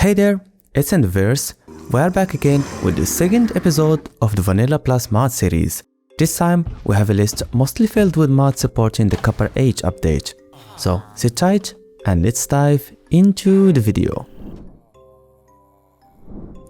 Hey there, it's Enderverse. We are back again with the second episode of the Vanilla Plus mod series. This time we have a list mostly filled with mods supporting the Copperier update. So sit tight and let's dive into the video.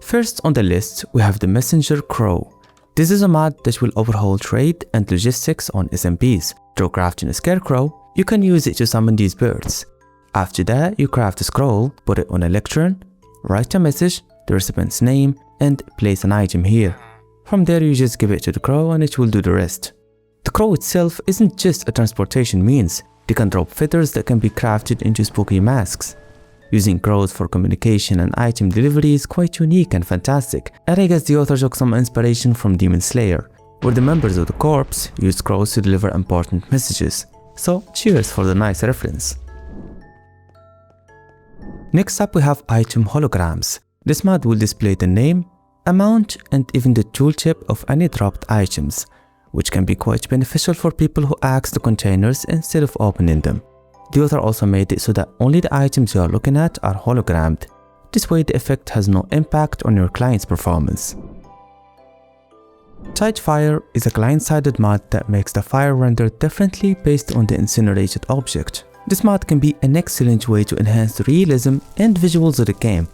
First on the list we have the Messenger Crow. This is a mod that will overhaul trade and logistics on SMPs. Through crafting a scarecrow, you can use it to summon these birds. After that, you craft a scroll, put it on a lectern, write a message, the recipient's name, and place an item here. From there you just give it to the crow and it will do the rest. The crow itself isn't just a transportation means. They can drop feathers that can be crafted into spooky masks. Using crows for communication and item delivery is quite unique and fantastic, and I guess the author took some inspiration from Demon Slayer, where the members of the corps used crows to deliver important messages. So cheers for the nice reference. Next up we have item Holograms. This mod will display the name, amount, and even the tooltip of any dropped items, which can be quite beneficial for people who axe the containers instead of opening them. The author also made it so that only the items you are looking at are hologrammed. This way the effect has no impact on your client's performance. Tightfire is a client-sided mod that makes the fire render differently based on the incinerated object. This mod can be an excellent way to enhance the realism and visuals of the game.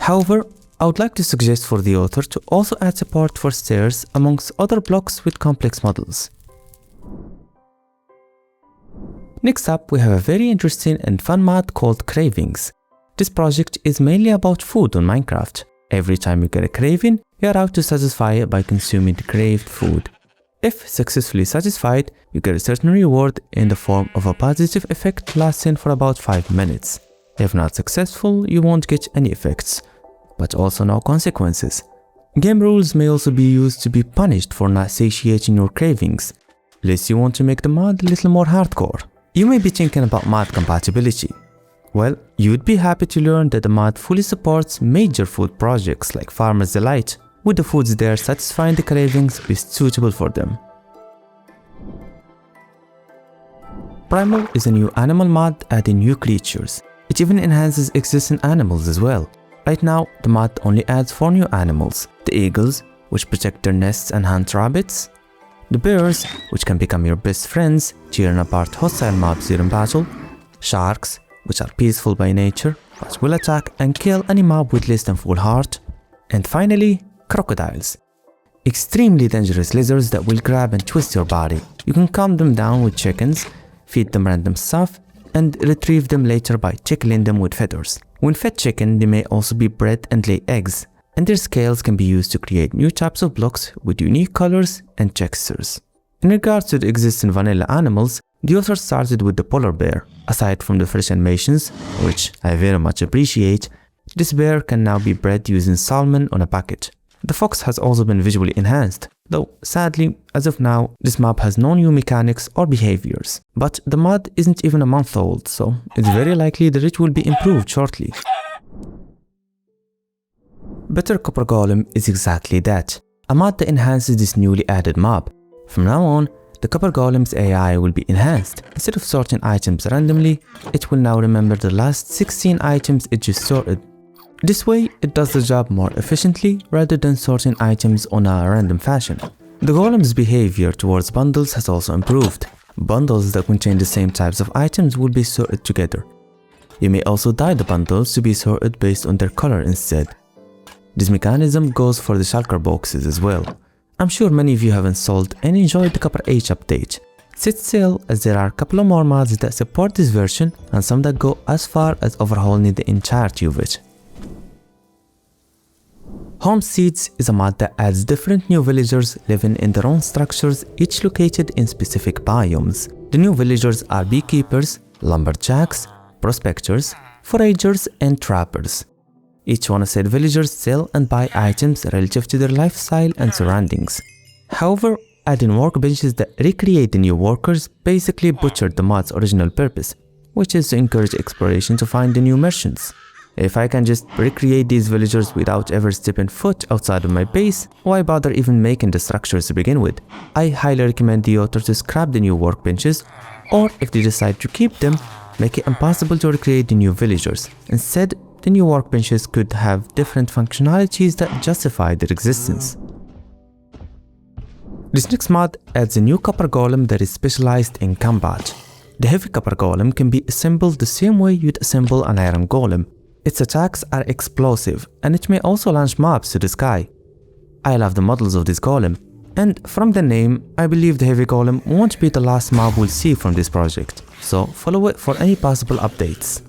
However, I would like to suggest for the author to also add support for stairs amongst other blocks with complex models. Next up, we have a very interesting and fun mod called Cravings. This project is mainly about food on Minecraft. Every time you get a craving, you are out to satisfy it by consuming the craved food. If successfully satisfied, you get a certain reward in the form of a positive effect lasting for about 5 minutes. If not successful, you won't get any effects, but also no consequences. Game rules may also be used to be punished for not satiating your cravings, unless you want to make the mod a little more hardcore. You may be thinking about mod compatibility. Well, you'd be happy to learn that the mod fully supports major food projects like Farmer's Delight, with the foods there satisfying the cravings is suitable for them. Primal is a new animal mod adding new creatures. It even enhances existing animals as well. Right now, the mod only adds 4 new animals: the eagles, which protect their nests and hunt rabbits, the bears, which can become your best friends, tearing apart hostile mobs during battle, sharks, which are peaceful by nature, but will attack and kill any mob with less than full heart, and finally, crocodiles. Extremely dangerous lizards that will grab and twist your body. You can calm them down with chickens, feed them random stuff, and retrieve them later by tickling them with feathers. When fed chicken, they may also be bred and lay eggs, and their scales can be used to create new types of blocks with unique colors and textures. In regards to the existing vanilla animals, the author started with the polar bear. Aside from the fresh animations, which I very much appreciate, this bear can now be bred using salmon on a bucket. The fox has also been visually enhanced, though sadly, as of now, this mob has no new mechanics or behaviors. But the mod isn't even a month old, so it's very likely that it will be improved shortly. BetterCopperGolem is exactly that, a mod that enhances this newly added mob. From now on, the CopperGolem's AI will be enhanced. Instead of sorting items randomly, it will now remember the last 16 items it just sorted. This way, it does the job more efficiently rather than sorting items on a random fashion. The golem's behavior towards bundles has also improved. Bundles that contain the same types of items will be sorted together. You may also dye the bundles to be sorted based on their color instead. This mechanism goes for the shulker boxes as well. I'm sure many of you have installed and enjoyed the Copperier update. Sit still, as there are a couple of more mods that support this version and some that go as far as overhauling the entirety of it. Homesteads is a mod that adds different new villagers living in their own structures, each located in specific biomes. The new villagers are beekeepers, lumberjacks, prospectors, foragers, and trappers. Each one of said villagers sell and buy items relative to their lifestyle and surroundings. However, adding workbenches that recreate the new workers basically butchered the mod's original purpose, which is to encourage exploration to find the new merchants. If I can just recreate these villagers without ever stepping foot outside of my base, why bother even making the structures to begin with? I highly recommend the author to scrap the new workbenches, or if they decide to keep them, make it impossible to recreate the new villagers. Instead, the new workbenches could have different functionalities that justify their existence. This next mod adds a new copper golem that is specialized in combat. The heavy copper golem can be assembled the same way you'd assemble an iron golem. Its attacks are explosive, and it may also launch mobs to the sky. I love the models of this golem, and from the name, I believe the heavy golem won't be the last mob we'll see from this project, so follow it for any possible updates.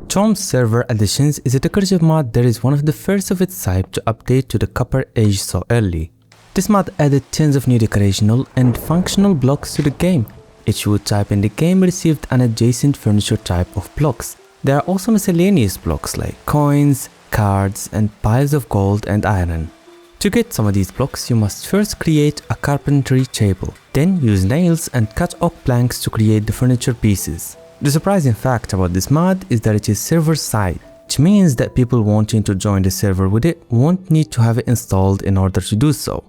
Chom's Server Additions is a decorative mod that is one of the first of its type to update to the Copper Age so early. This mod added tons of new decorational and functional blocks to the game. Each wood type in the game received an adjacent furniture type of blocks. There are also miscellaneous blocks like coins, cards, and piles of gold and iron. To get some of these blocks, you must first create a carpentry table, then use nails and cut oak planks to create the furniture pieces. The surprising fact about this mod is that it is server-side, which means that people wanting to join the server with it won't need to have it installed in order to do so.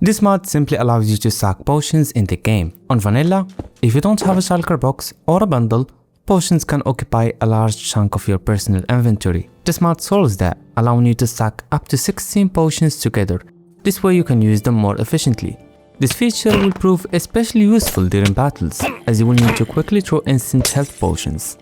This mod simply allows you to stack potions in the game. On vanilla, if you don't have a shulker box or a bundle, potions can occupy a large chunk of your personal inventory. This mod solves that, allowing you to stack up to 16 potions together. This way you can use them more efficiently. This feature will prove especially useful during battles, as you will need to quickly throw instant health potions.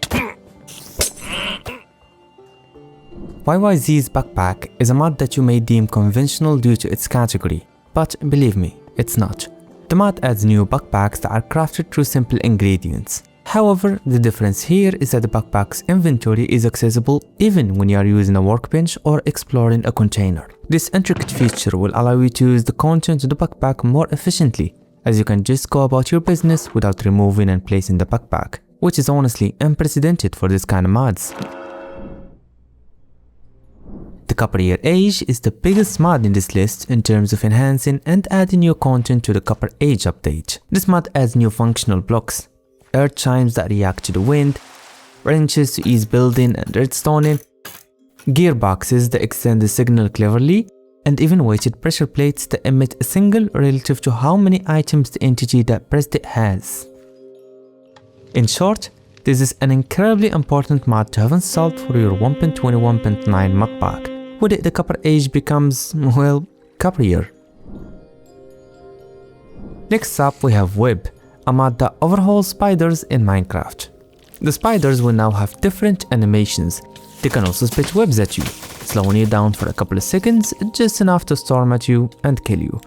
YYZ's backpack is a mod that you may deem conventional due to its category, but believe me, it's not. The mod adds new backpacks that are crafted through simple ingredients. However, the difference here is that the backpack's inventory is accessible even when you are using a workbench or exploring a container. This intricate feature will allow you to use the content of the backpack more efficiently, as you can just go about your business without removing and placing the backpack, which is honestly unprecedented for this kind of mods. The Copperier Age is the biggest mod in this list in terms of enhancing and adding new content to the Copper Age update. This mod adds new functional blocks, earth chimes that react to the wind, wrenches to ease building and redstoning, gearboxes that extend the signal cleverly, and even weighted pressure plates that emit a signal relative to how many items the entity that pressed it has. In short, this is an incredibly important mod to have installed for your 1.21.9 mod pack. With it, the Copper Age becomes, well, Copperier. Next up we have Web, a mod that overhauls spiders in Minecraft. The spiders will now have different animations. They can also spit webs at you, slowing you down for a couple of seconds, just enough to storm at you and kill you.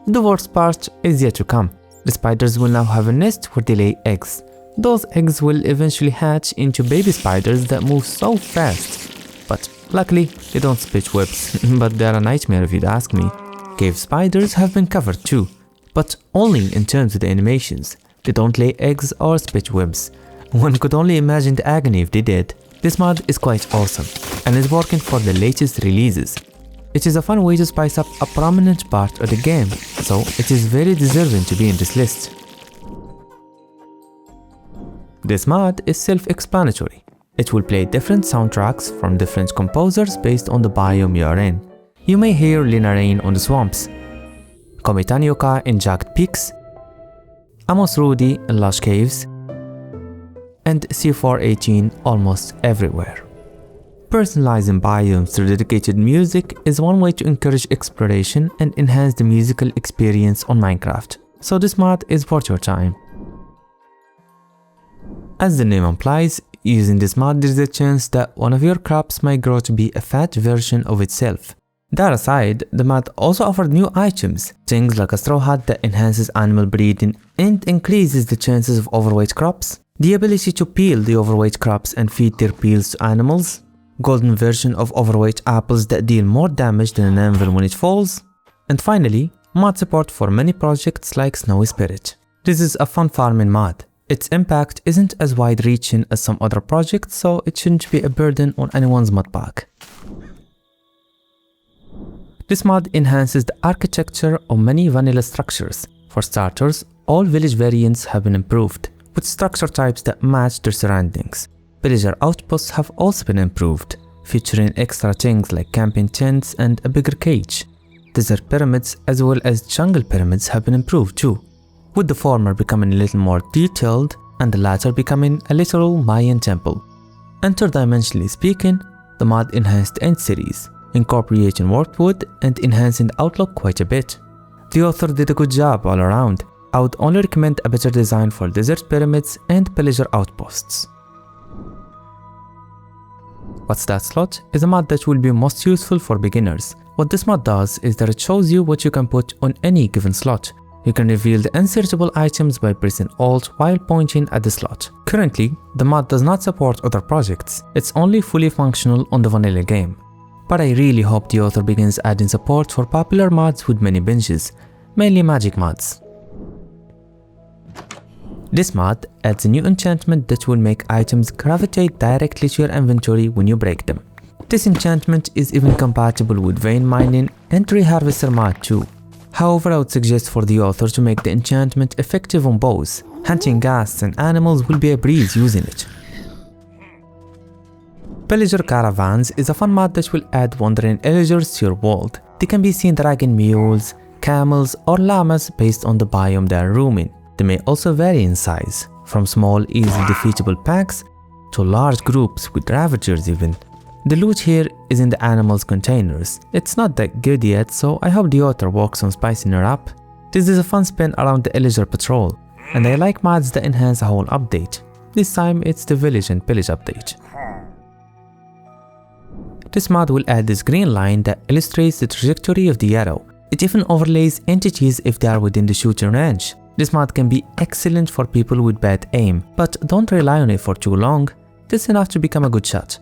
The worst part is yet to come. The spiders will now have a nest where they lay eggs. Those eggs will eventually hatch into baby spiders that move so fast. But luckily, they don't spit webs, but they're a nightmare if you'd ask me. Cave spiders have been covered too, but only in terms of the animations. They don't lay eggs or spit webs. One could only imagine the agony if they did. This mod is quite awesome, and is working for the latest releases. It is a fun way to spice up a prominent part of the game, so it is very deserving to be in this list. This mod is self-explanatory. It will play different soundtracks from different composers based on the biome you are in. You may hear Lena Rain on the swamps, Kumi Tanioka in jagged peaks, Amos Rudy in lush caves, and C418 almost everywhere. Personalizing biomes through dedicated music is one way to encourage exploration and enhance the musical experience on Minecraft, so this mod is worth your time. As the name implies, using this mod there is a chance that one of your crops might grow to be a fat version of itself. That aside, the mod also offered new items, things like a straw hat that enhances animal breeding and increases the chances of overweight crops, the ability to peel the overweight crops and feed their peels to animals, golden version of overweight apples that deal more damage than an anvil when it falls, and finally, mod support for many projects like Snowy Spirit. This is a fun farming mod. Its impact isn't as wide-reaching as some other projects, so it shouldn't be a burden on anyone's mod pack. This mod enhances the architecture of many vanilla structures. For starters, all village variants have been improved, with structure types that match their surroundings. Pillager outposts have also been improved, featuring extra things like camping tents and a bigger cage. Desert pyramids as well as jungle pyramids have been improved too, with the former becoming a little more detailed and the latter becoming a literal Mayan temple. Interdimensionally speaking, the mod enhanced End series, incorporating warped wood and enhancing the outlook quite a bit. The author did a good job all around. I would only recommend a better design for desert pyramids and pillager outposts. What's That Slot is a mod that will be most useful for beginners. What this mod does is that it shows you what you can put on any given slot. You can reveal the unsearchable items by pressing Alt while pointing at the slot. Currently, the mod does not support other projects. It's only fully functional on the vanilla game. But I really hope the author begins adding support for popular mods with many benches, mainly magic mods. This mod adds a new enchantment that will make items gravitate directly to your inventory when you break them. This enchantment is even compatible with vein mining and tree harvester mod too. However, I would suggest for the author to make the enchantment effective on bows. Hunting ghasts and animals will be a breeze using it. Pillager Caravans is a fun mod that will add wandering villagers to your world. They can be seen dragging mules, camels or llamas based on the biome they are roaming. They may also vary in size, from small easily defeatable packs to large groups with ravagers even. The loot here is in the animals containers. It's not that good yet, so I hope the author works on spicing it up. This is a fun spin around the villager patrol, and I like mods that enhance a whole update. This time it's the village and pillage update. This mod will add this green line that illustrates the trajectory of the arrow. It even overlays entities if they are within the shooting range. This mod can be excellent for people with bad aim, but don't rely on it for too long. Just enough to become a good shot.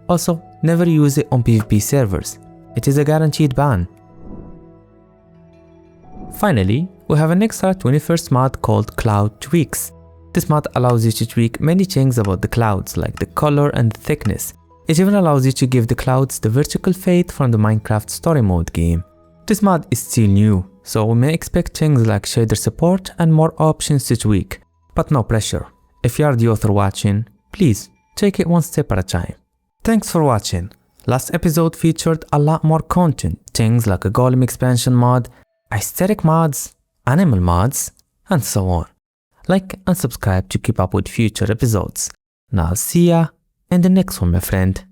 Also, never use it on PvP servers. It is a guaranteed ban. Finally, we have an extra 21st mod called Cloud Tweaks. This mod allows you to tweak many things about the clouds, like the color and the thickness. It even allows you to give the clouds the vertical fade from the Minecraft story mode game. This mod is still new, so we may expect things like shader support and more options to tweak, but no pressure. If you are the author watching, please take it one step at a time. Thanks for watching. Last episode featured a lot more content, things like a golem expansion mod, aesthetic mods, animal mods, and so on. Like and subscribe to keep up with future episodes. Now see ya in the next one, my friend.